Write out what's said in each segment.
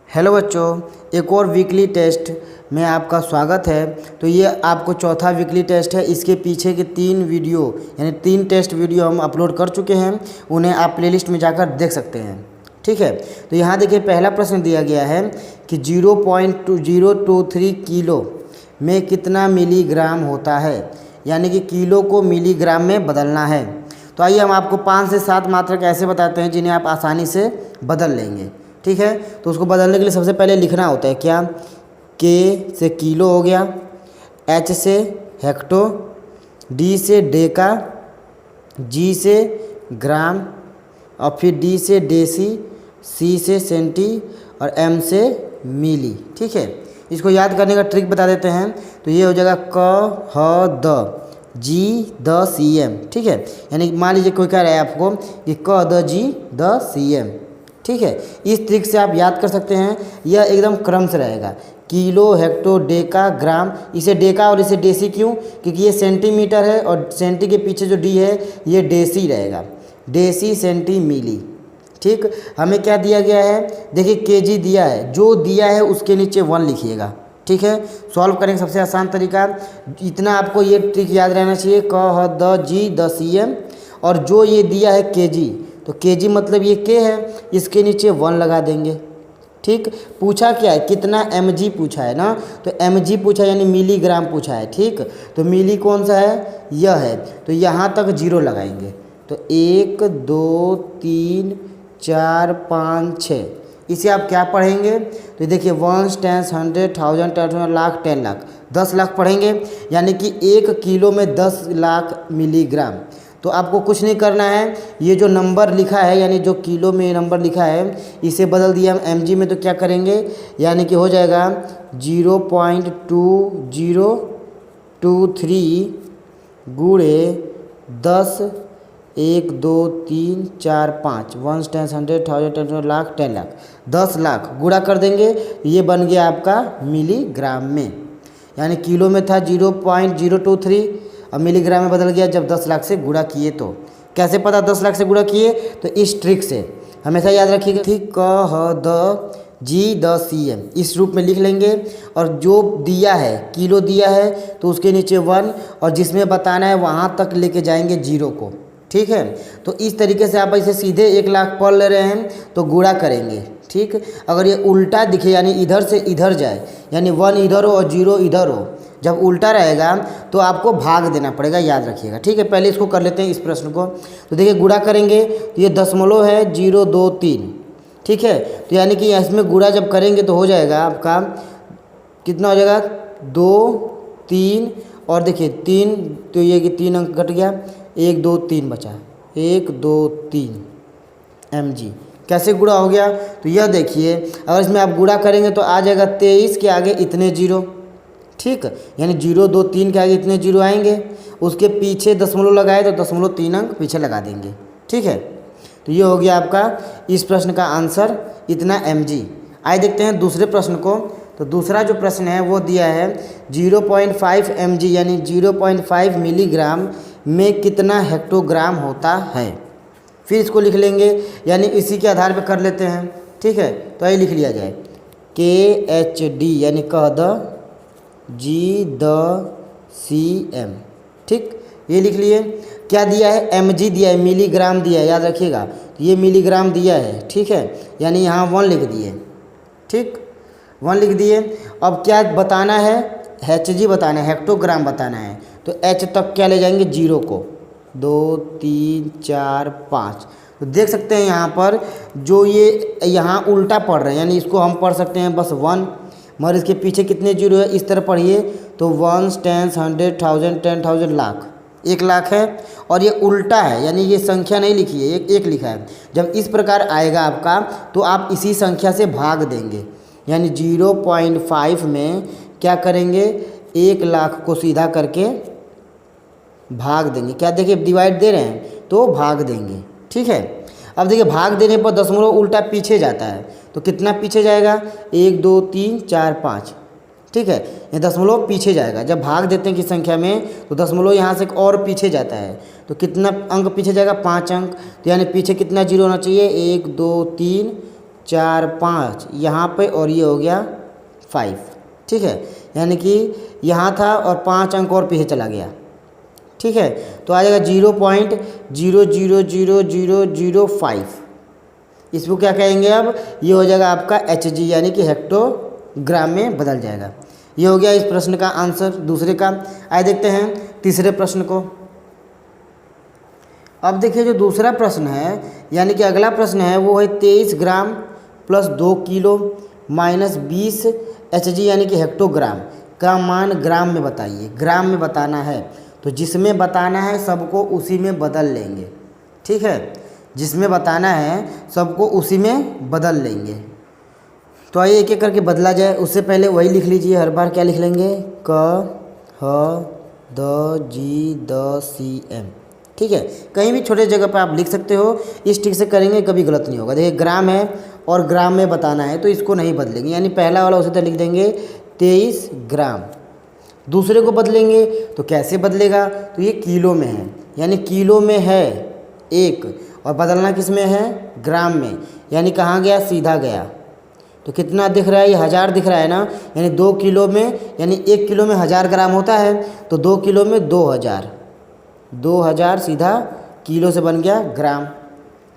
Hello बच्चों, एक और वीकली टेस्ट में आपका स्वागत है। तो ये आपको चौथा वीकली टेस्ट है। इसके पीछे के 3 वीडियो यानी 3 टेस्ट वीडियो हम अपलोड कर चुके हैं, उन्हें आप प्लेलिस्ट में जाकर देख सकते हैं। ठीक है, तो यहाँ देखिए पहला प्रश्न दिया गया है कि 0.023 किलो में कितना मिलीग्राम होता है, यानी कि किलो को मिलीग्राम में बदलना है। तो आइए हम आपको 5 से 7 मात्रक ऐसे बताते हैं जिन्हें आप आसानी से बदल लेंगे। ठीक है, तो उसको बदलने के लिए सबसे पहले लिखना होता है क्या, के से किलो हो गया, एच से हेक्टो, डी से डेका, जी से ग्राम और फिर डी से डेसी, सी से सेंटी और एम से मिली। ठीक है, इसको याद करने का ट्रिक बता देते हैं। तो ये हो जाएगा क ह द जी द सी एम। ठीक है, यानी मान लीजिए कोई कह रहा है आपको कि क द जी द सी एम। ठीक है, इस ट्रिक से आप याद कर सकते हैं। यह एकदम क्रम से रहेगा, किलो, हेक्टो, डेका, ग्राम। इसे डेका और इसे डेसी क्यों, क्योंकि ये सेंटीमीटर है और सेंटी के पीछे जो डी है ये डेसी रहेगा, डेसी सेंटी मिली। ठीक, हमें क्या दिया गया है, देखिए केजी दिया है, जो दिया है उसके नीचे 1 लिखिएगा। ठीक है, सॉल्व करेंगे सबसे आसान तरीका। इतना आपको ये ट्रिक याद रहना चाहिए, क ह द जी द सी एम, और जो ये दिया है केजी, तो केजी मतलब ये के है, इसके नीचे 1 लगा देंगे। ठीक, पूछा क्या है, कितना mg पूछा है ना, तो mg पूछा यानी मिलीग्राम पूछा है। ठीक, तो मिली कौन सा है, यह है, तो यहाँ तक 0 लगाएंगे। तो 1 2 3 4 5 6, इसे आप क्या पढ़ेंगे, तो देखिए 1 10 100 1000 10 लाख 10 लाख 10 लाख पढ़ेंगे, यानी कि 1 किलो में 10 लाख मिलीग्राम। तो आपको कुछ नहीं करना है, ये जो नंबर लिखा है यानी जो किलो में नंबर लिखा है इसे बदल दिया हम mg में, तो क्या करेंगे, यानी कि हो जाएगा 0.2023 गुणे 10 1 2 3 4 5 1 10 100 1000 10 लाख 10 लाख 10 लाख गुणा कर देंगे, ये बन गया आपका मिलीग्राम में। यानी किलो में था 0.023 और मिलीग्राम में बदल गया जब 10 लाख से गुणा किए। तो कैसे पता 10 लाख से गुणा किए, तो इस ट्रिक से हमेशा याद रखिएगा। ठीक, क ह द जी द सी एम इस रूप में लिख लेंगे, और जो दिया है किलो दिया है तो उसके नीचे 1, और जिसमें बताना है वहाँ तक लेके जाएंगे 0 को। ठीक है, तो इस तरीके से आप इसे सीधे 1 लाख पढ़ ले रहे हैं तो गुणा करेंगे। ठीक, अगर ये उल्टा दिखे यानी इधर से इधर जाए, यानी 1 इधर हो और 0 इधर हो, जब उल्टा रहेगा तो आपको भाग देना पड़ेगा, याद रखिएगा। ठीक है, पहले इसको कर लेते हैं इस प्रश्न को। तो देखिए गुणा करेंगे तो ये दशमलव है 023। ठीक है, तो यानी कि इसमें गुणा जब करेंगे तो हो जाएगा आपका कितना हो जाएगा 2 3, और देखिए 3, तो ये कि 3 अंक घट गया, 1 2 3 बचा, 1 2 3 mg। कैसे गुणा हो गया, तो यह देखिए अगर इसमें आप गुणा करेंगे तो आ जाएगा 23 के आगे इतने 0। ठीक, यानी 0 2 3 के आगे इतने 0 आएंगे, उसके पीछे दशमलव लगाए तो 0.3 अंक पीछे लगा देंगे। ठीक है, तो ये हो गया आपका इस प्रश्न का आंसर, इतना mg। आइए देखते हैं दूसरे प्रश्न को। तो दूसरा जो प्रश्न है वो दिया है 0.5 mg यानी 0.5 मिलीग्राम में कितना हेक्टोग्राम होता है। फिर इसको लिख लेंगे, यानी इसी के आधार पर कर लेते हैं। ठीक है, तो ये लिख लिया जाए KHD यानी कह द जी द सी एम। ठीक, ये लिख लिए। क्या दिया है, mg दिया है, मिलीग्राम दिया है, याद रखिएगा। तो ये मिलीग्राम दिया है। ठीक है, यानी यहाँ 1 लिख दिए। ठीक, 1 लिख दिए। अब क्या बताना है, hg बताना है, हेक्टोग्राम बताना है। तो h तक क्या ले जाएंगे, 0 को, 2 3 4 5। तो देख सकते हैं यहाँ पर जो ये यहाँ उल्टा पढ़ रहे हैं, यानी इसको हम पढ़ सकते हैं बस 1, मगर इसके पीछे कितने 0 है, इस तरह पढ़िए। तो 1 10 100 1000 10,000 लाख 1 लाख है, और ये उल्टा है, यानी ये संख्या नहीं लिखी है, एक लिखा है। जब इस प्रकार आएगा आपका तो आप इसी संख्या से भाग देंगे, यानी 0.5 में क्या करेंगे, 1 लाख को सीधा करके भाग देंगे। क्या देखिए डिवाइड दे रहे हैं तो भाग देंगे। ठीक है, अब देखिए भाग देने पर दशमलव उल्टा पीछे जाता है, तो कितना पीछे जाएगा, 1 2 3 4 5। ठीक है, ये दशमलव पीछे जाएगा। जब भाग देते हैं किस संख्या में तो दशमलव यहाँ से और पीछे जाता है, तो कितना अंक पीछे जाएगा, 5 अंक। तो यानी पीछे कितना 0 होना चाहिए, 1 2 3 4 5 यहाँ पे, और ये हो गया 5। ठीक है, यानी कि यहाँ था और 5 अंक और पीछे चला गया। ठीक है, तो आ जाएगा 0.000005। इसको क्या कहेंगे अब, ये हो जाएगा आपका HG यानी कि हेक्टोग्राम में बदल जाएगा। ये हो गया इस प्रश्न का आंसर दूसरे का। आइए देखते हैं तीसरे प्रश्न को। अब देखिए जो दूसरा प्रश्न है यानी कि अगला प्रश्न है वो है 23 gram plus 2 kilo minus 20 HG यानी कि हेक्टोग्राम का मान ग्राम में बताइए। ग्राम में बताना है, तो जिसमें बताना है सबको उसी में बदल लेंगे। ठीक है, जिसमें बताना है सबको उसी में बदल लेंगे। तो आइए एक एक करके बदला जाए। उससे पहले वही लिख लीजिए, हर बार क्या लिख लेंगे, क ह द जी द सी एम। ठीक है, कहीं भी छोटे जगह पर आप लिख सकते हो, इस ठीक से करेंगे कभी गलत नहीं होगा। देखिए ग्राम है और ग्राम में बताना है तो इसको नहीं बदलेंगे, यानी पहला वाला उसी तरह लिख देंगे 23 ग्राम। दूसरे को बदलेंगे तो कैसे बदलेगा, तो ये किलो में है यानी किलो में है 1, और बदलना किस में है, ग्राम में, यानी कहाँ गया, सीधा गया। तो कितना दिख रहा है, ये 1000 दिख रहा है ना, यानी 2 किलो में, यानी 1 किलो में 1000 ग्राम होता है, तो 2 किलो में 2000 सीधा किलो से बन गया ग्राम।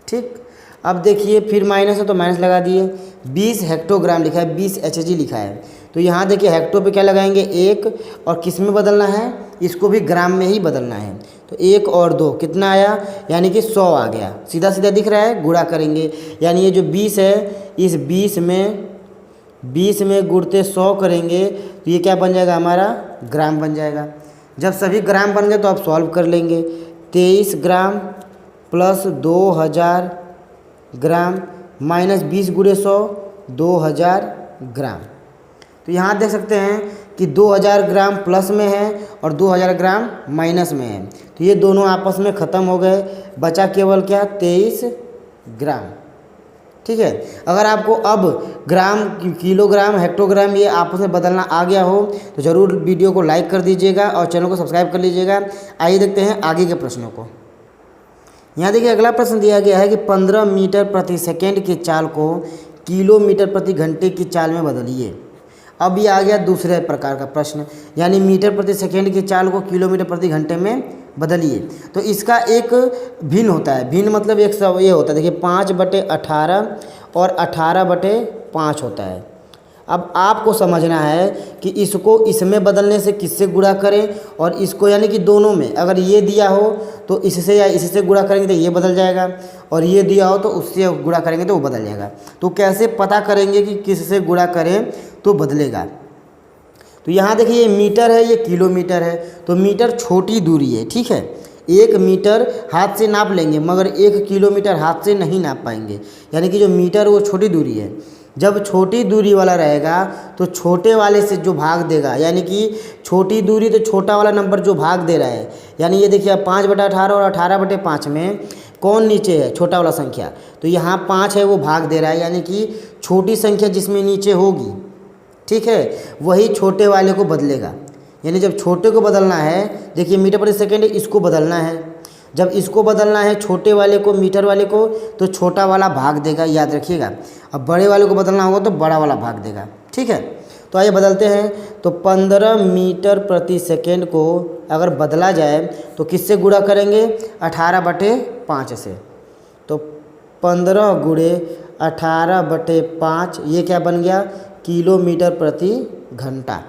ठीक, अब देखिए फिर माइनस है तो माइनस लगा दिए। 20 हेक्टोग्राम लिखा है, 20 HG लिखा है, तो यहाँ देखिए हेक्टो पे क्या लगाएंगे 1, और किस में बदलना है, इसको भी ग्राम में ही बदलना है। तो 1 और 2 कितना आया, यानी कि 100 आ गया। सीधा सीधा दिख रहा है, गुणा करेंगे, यानी ये जो 20 है इस 20 में गुणते 100 करेंगे तो ये क्या बन जाएगा, हमारा ग्राम बन जाएगा। जब सभी ग्राम बन गए तो आप सॉल्व कर लेंगे। 23 ग्राम प्लस 2000 ग्राम माइनस 20 गुणे 100 2000 ग्राम। तो यहाँ देख सकते हैं कि 2000 ग्राम प्लस में है और 2000 ग्राम माइनस में है, तो ये दोनों आपस में ख़त्म हो गए, बचा केवल क्या, 23 ग्राम। ठीक है, अगर आपको अब ग्राम, किलोग्राम, हेक्टोग्राम ये आपस में बदलना आ गया हो तो ज़रूर वीडियो को लाइक कर दीजिएगा और चैनल को सब्सक्राइब कर लीजिएगा। आइए देखते हैं आगे के प्रश्नों को। यहाँ देखिए अगला प्रश्न दिया गया है कि 15 मीटर प्रति सेकेंड की चाल को किलोमीटर प्रति घंटे की चाल में बदलिए। अब ये आ गया दूसरे प्रकार का प्रश्न, यानी मीटर प्रति सेकेंड की चाल को किलोमीटर प्रति घंटे में बदलिए। तो इसका एक भिन्न होता है, भिन्न मतलब एक सब ये होता है, देखिए 5/18 और 18/5 होता है। अब आपको समझना है कि इसको इसमें बदलने से किससे गुणा करें, और इसको यानी कि दोनों में, अगर ये दिया हो तो इससे या इससे गुणा करेंगे तो ये बदल जाएगा, और ये दिया हो तो उससे गुणा करेंगे तो वो बदल जाएगा। तो कैसे पता करेंगे कि किससे गुणा करें तो बदलेगा। तो यहाँ देखिए ये मीटर है, ये किलोमीटर है, तो मीटर छोटी दूरी है। ठीक है, 1 मीटर हाथ से नाप लेंगे मगर 1 किलोमीटर हाथ से नहीं नाप पाएंगे, यानी कि जो मीटर वो छोटी दूरी है। जब छोटी दूरी वाला रहेगा तो छोटे वाले से जो भाग देगा, यानी कि छोटी दूरी तो छोटा वाला नंबर जो भाग दे रहा है, यानी ये देखिए 5/18 और 18/5 में कौन नीचे है, छोटा वाला संख्या, तो यहाँ 5 है वो भाग दे रहा है, यानी कि छोटी संख्या जिसमें नीचे होगी, ठीक है, वही छोटे वाले को बदलेगा। यानी जब छोटे को बदलना है, देखिए मीटर प्रति सेकेंड इसको बदलना है, जब इसको बदलना है छोटे वाले को, मीटर वाले को, तो छोटा वाला भाग देगा, याद रखिएगा। अब बड़े वाले को बदलना होगा तो बड़ा वाला भाग देगा। ठीक है, तो आइए बदलते हैं। तो 15 मीटर प्रति सेकेंड को अगर बदला जाए तो किससे गुणा करेंगे, 18/5 से। तो 15 गुणे 18/5 ये क्या बन गया, किलोमीटर प्रति घंटा।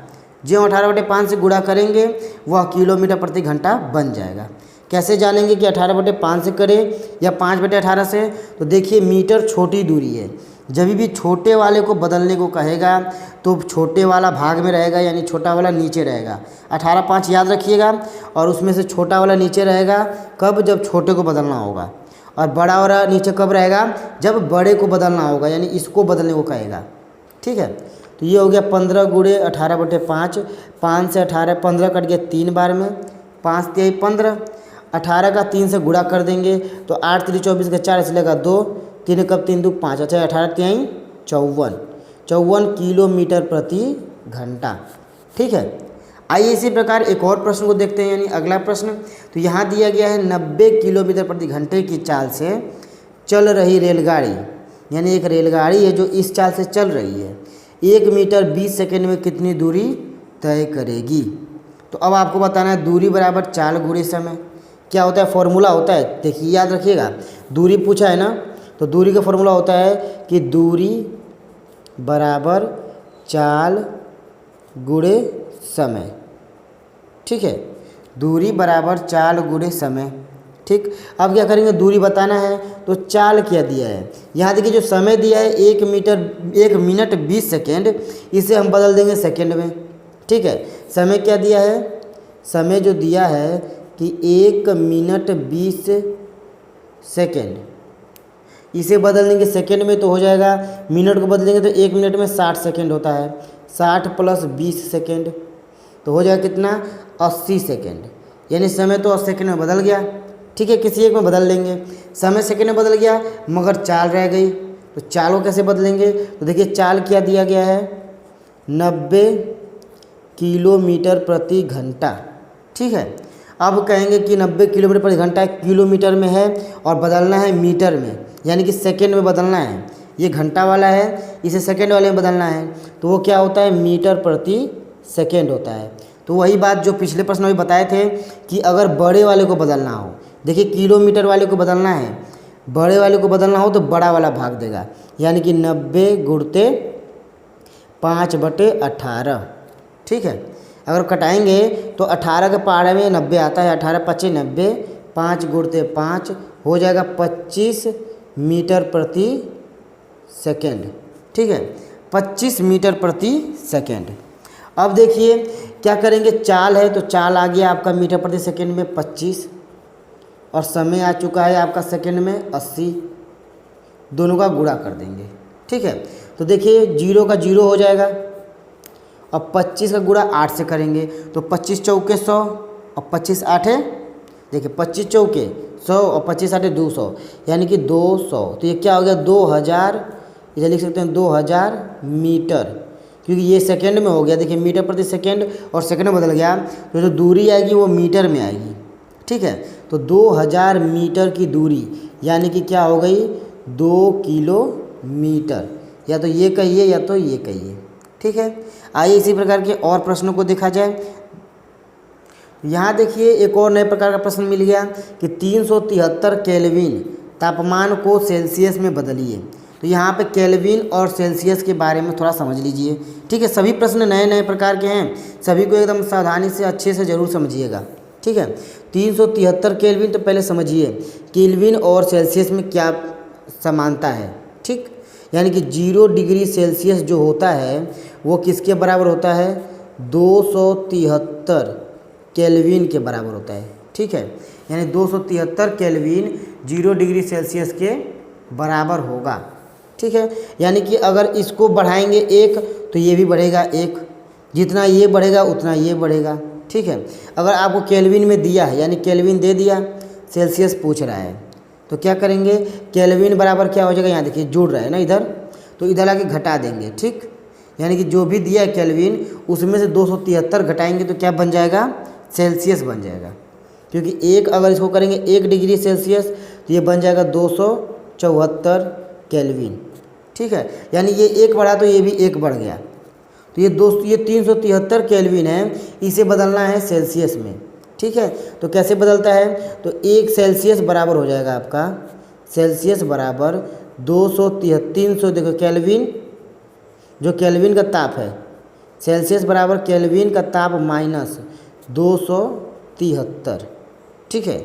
जो 18/5 से गुणा करेंगे वह किलोमीटर प्रति घंटा बन जाएगा। कैसे जानेंगे कि 18/5 से करें या 5/18 से, तो देखिए मीटर छोटी दूरी है, जब भी छोटे वाले को बदलने को कहेगा तो छोटे वाला भाग में रहेगा, यानी छोटा वाला नीचे रहेगा। 18/5 याद रखिएगा, और उसमें से छोटा वाला नीचे रहेगा कब, जब छोटे को बदलना होगा, और बड़ा वाला नीचे कब रहेगा, जब बड़े को बदलना होगा, यानी इसको बदलने को कहेगा। ठीक है, तो ये हो गया 15 गुणे 18/5, 5 से 18, 15 कट गया 3 बार में, 5 तिहाई 15, 18 का 3 से गुणा कर देंगे तो 8 3 24 का 4 इसलिएगा 2, 3 कब 3 2 5, अच्छा 18 तिहाई 54 किलोमीटर प्रति घंटा। ठीक है, आइए इसी प्रकार एक और प्रश्न को देखते हैं, यानी अगला प्रश्न। तो यहाँ दिया गया है 90 किलोमीटर प्रति घंटे की चाल से चल रही रेलगाड़ी यानी एक रेलगाड़ी है जो इस चाल से चल रही है, 1 मीटर 20 सेकेंड में कितनी दूरी तय करेगी। तो अब आपको बताना है दूरी बराबर चाल गुणे समय। क्या होता है, फॉर्मूला होता है, देखिए याद रखिएगा, दूरी पूछा है ना, तो दूरी का फॉर्मूला होता है कि दूरी बराबर चाल गुणे समय। ठीक है, दूरी बराबर चाल गुणे समय। ठीक, अब क्या करेंगे, दूरी बताना है तो चाल क्या दिया है, यहाँ देखिए जो समय दिया है 1 मिनट 20 सेकेंड, इसे हम बदल देंगे सेकेंड में। ठीक है, समय क्या दिया है, समय जो दिया है कि 1 मिनट 20 सेकेंड, इसे बदल देंगे सेकेंड में तो हो जाएगा, मिनट को बदलेंगे तो 1 मिनट में 60 सेकेंड होता है, 60 + 20 सेकेंड तो हो जाएगा कितना, 80 सेकेंड। यानी समय तो 80 सेकेंड में बदल गया। ठीक है, किसी एक में बदल लेंगे, समय सेकेंड में बदल गया मगर चाल रह गई, तो चाल को कैसे बदलेंगे, तो देखिए चाल क्या दिया गया है, 90 किलोमीटर प्रति घंटा। ठीक है, अब कहेंगे कि 90 किलोमीटर प्रति घंटा किलोमीटर में है और बदलना है मीटर में, यानी कि सेकेंड में बदलना है। ये घंटा वाला है, इसे सेकेंड वाले में बदलना है, तो वो क्या होता है, मीटर प्रति सेकेंड होता है। तो वही बात जो पिछले प्रश्न में बताए थे कि अगर बड़े वाले को बदलना हो, देखिए किलोमीटर वाले को बदलना है, बड़े वाले को बदलना हो तो बड़ा वाला भाग देगा, यानी कि 90 × 5/18। ठीक है, अगर कटाएंगे तो 18 के पहाड़े में 90 आता है, 18 × 5 = 90, 5 × 5 हो जाएगा 25 मीटर प्रति सेकेंड। ठीक है, 25 मीटर प्रति सेकेंड। अब देखिए क्या करेंगे, चाल है तो चाल आ गया आपका मीटर प्रति सेकेंड में 25 और समय आ चुका है आपका सेकेंड में 80, दोनों का गुणा कर देंगे। ठीक है, तो देखिए 0 का 0 हो जाएगा और 25 का गुणा 8 से करेंगे तो 25 चौके 100 और 25 8 देखिए 25 चौके 100 और 25 8 200, यानी कि 200। तो ये क्या हो गया, 2000, इसे लिख सकते हैं 2000 मीटर, क्योंकि ये सेकेंड में हो गया। देखिए मीटर प्रति सेकेंड और सेकेंड में बदल गया, तो जो दूरी आएगी वो मीटर में आएगी। ठीक है, तो 2000 मीटर की दूरी यानी कि क्या हो गई, 2 किलोमीटर, या तो ये कहिए या तो ये कहिए। ठीक है, आइए इसी प्रकार के और प्रश्नों को देखा जाए। यहाँ देखिए एक और नए प्रकार का प्रश्न मिल गया कि 373 केल्विन तापमान को सेल्सियस में बदलिए। तो यहाँ पे केल्विन और सेल्सियस के बारे में थोड़ा समझ लीजिए। ठीक है, सभी प्रश्न नए नए प्रकार के हैं, सभी को एकदम सावधानी से अच्छे से ज़रूर समझिएगा। ठीक है, 373 केल्विन, तो पहले समझिए केल्विन और सेल्सियस में क्या समानता है। ठीक, यानी कि 0 डिग्री सेल्सियस जो होता है वो किसके बराबर होता है, 273 केल्विन के बराबर होता है। ठीक है, यानी 273 केल्विन 0 डिग्री सेल्सियस के बराबर होगा। ठीक है, यानी कि अगर इसको बढ़ाएंगे 1 तो ये भी बढ़ेगा 1, जितना ये बढ़ेगा उतना ये बढ़ेगा। ठीक है, अगर आपको केल्विन में दिया है, यानी केल्विन दे दिया, सेल्सियस पूछ रहा है, तो क्या करेंगे, केल्विन बराबर क्या हो जाएगा, यहाँ देखिए जुड़ रहा है ना इधर, तो इधर आके घटा देंगे। ठीक, यानी कि जो भी दिया है केल्विन उसमें से 273 घटाएंगे तो क्या बन जाएगा, सेल्सियस बन जाएगा। क्योंकि एक अगर इसको करेंगे 1 डिग्री सेल्सियस तो ये बन जाएगा 274 केल्विन। ठीक है, यानी ये 1 बढ़ा तो ये भी 1 बढ़ गया, तो ये 373 केल्विन है, इसे बदलना है सेल्सियस में। ठीक है, तो कैसे बदलता है, तो 1 सेल्सियस बराबर हो जाएगा आपका, सेल्सियस बराबर 300, देखो केल्विन, जो केल्विन का ताप है, सेल्सियस बराबर केल्विन का ताप माइनस 273। ठीक है,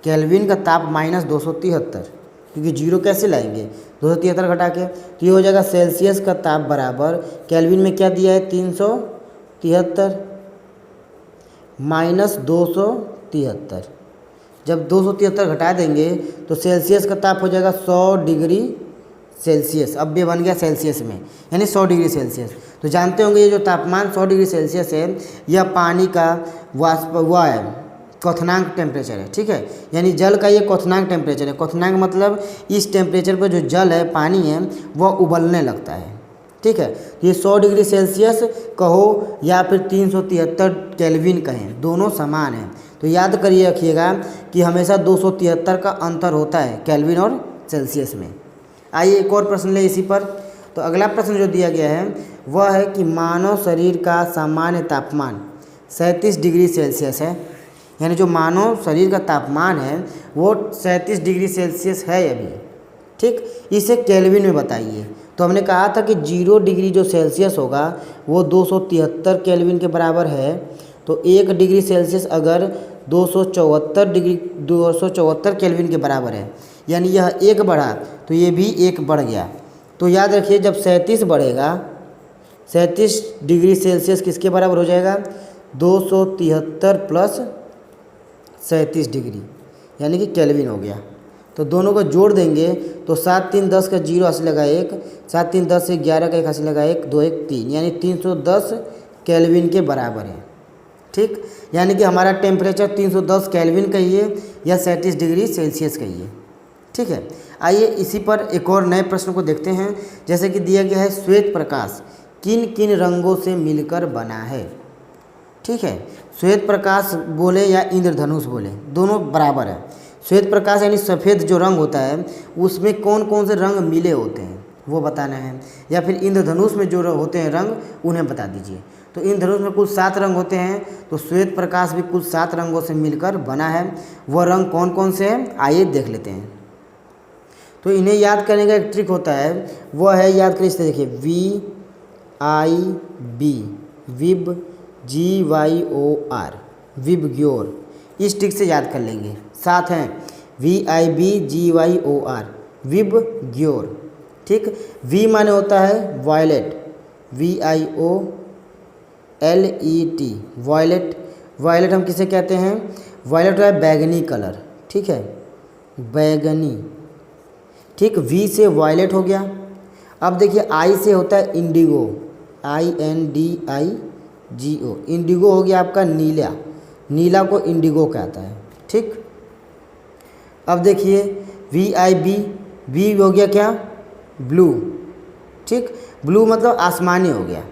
केल्विन का ताप माइनस 273, क्योंकि 0 कैसे लाएंगे, 273 घटा के, तो ये हो जाएगा सेल्सियस का ताप बराबर, केल्विन में क्या दिया है 373 माइनस 273, जब 273 घटा देंगे तो सेल्सियस का ताप हो जाएगा 100 डिग्री सेल्सियस। अब ये बन गया सेल्सियस में, यानी 100 डिग्री सेल्सियस। तो जानते होंगे ये जो तापमान 100 डिग्री सेल्सियस है, यह पानी का वाष्प हुआ है, क्वथनांक टेम्परेचर है। ठीक है, यानी जल का ये क्वथनांक टेम्परेचर है। क्वथनांक मतलब इस टेम्परेचर पर जो जल है, पानी है, वह उबलने लगता है। ठीक है, ये 100 डिग्री सेल्सियस कहो या फिर 373 केल्विन कहें, दोनों समान हैं। तो याद करिए रखिएगा कि हमेशा 273 का अंतर होता है केल्विन और सेल्सियस में। आइए एक और प्रश्न ले इसी पर। तो अगला प्रश्न जो दिया गया है वह है कि मानव शरीर का सामान्य तापमान 37 डिग्री सेल्सियस है। यानी जो मानव शरीर का तापमान है वो 37 डिग्री सेल्सियस है अभी, ठीक। इसे केल्विन में बताइए। तो हमने कहा था कि 0 डिग्री जो सेल्सियस होगा वो 273 केल्विन के बराबर है। तो 1 डिग्री सेल्सियस अगर 274 केल्विन के बराबर है, यानी यह 1 बढ़ा तो ये भी 1 बढ़ गया। तो याद रखिए जब 37 बढ़ेगा, 37 डिग्री सेल्सियस किसके बराबर हो जाएगा? 273 प्लस 37 डिग्री, यानी कि केल्विन हो गया। तो दोनों को जोड़ देंगे तो 7 3 10 का 0 हासिल लगा 1, 7 3 10 से 11 का 1 हासिल लगा 1, 2 1 3, यानी 310 केल्विन के बराबर है, ठीक। यानी कि हमारा टेम्परेचर 310 केल्विन कहिए या 37 डिग्री सेल्सियस कहिए, ठीक है। आइए इसी पर एक और नए प्रश्न को देखते हैं। जैसे कि दिया गया है श्वेत प्रकाश किन किन रंगों से मिलकर बना है, ठीक है। श्वेत प्रकाश बोले या इंद्रधनुष बोले, दोनों बराबर है। श्वेत प्रकाश यानी सफ़ेद जो रंग होता है उसमें कौन कौन से रंग मिले होते हैं वो बताना है, या फिर इंद्रधनुष में जो होते हैं रंग उन्हें बता दीजिए। तो इंद्रधनुष में कुल 7 रंग होते हैं, तो श्वेत प्रकाश भी कुल 7 रंगों से मिलकर बना है। वह रंग कौन कौन से हैं आइए देख लेते हैं। तो इन्हें याद करने का एक ट्रिक होता है, वह है, याद करिए इसे देखिए, VIB विब GYOR विबग्योर, इस ट्रिक से याद कर लेंगे। 7 हैं VIB GYOR विबग्योर, ठीक। V माने होता है वायलेट, VIOLET वायलेट। वायलेट हम किसे कहते हैं? वायलेट है बैगनी कलर, ठीक है, बैगनी, ठीक। V से वायलेट हो गया। अब देखिए I से होता है इंडिगो, INDIGO, इंडिगो हो गया आपका नीला, नीला को इंडिगो कहता है, ठीक। अब देखिए VIB, B हो गया क्या? ब्लू, ठीक। ब्लू मतलब आसमानी हो गया,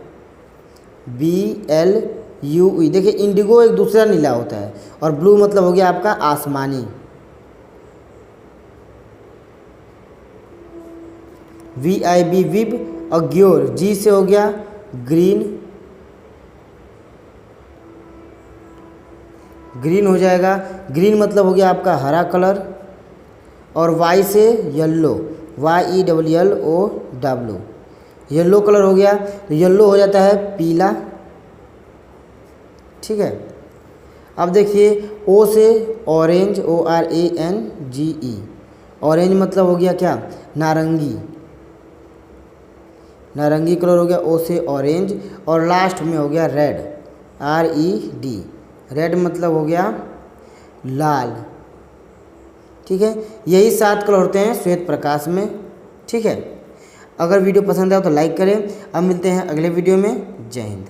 BLUE। देखिए इंडिगो एक दूसरा नीला होता है और ब्लू मतलब हो गया आपका आसमानी। VIB विब और ग्योर, G से हो गया ग्रीन, ग्रीन हो जाएगा। ग्रीन मतलब हो गया आपका हरा कलर। और Y से येल्लो, YELLOW, येल्लो कलर हो गया। तो येल्लो हो जाता है पीला, ठीक है। अब देखिए O से ऑरेंज, ORANGE, ऑरेंज मतलब हो गया क्या? नारंगी, नारंगी कलर हो गया O से ऑरेंज। और लास्ट में हो गया रेड, RED, रेड मतलब हो गया लाल, ठीक है। यही 7 कलर होते हैं श्वेत प्रकाश में, ठीक है। अगर वीडियो पसंद आए तो लाइक करें। अब मिलते हैं अगले वीडियो में। जय हिंद।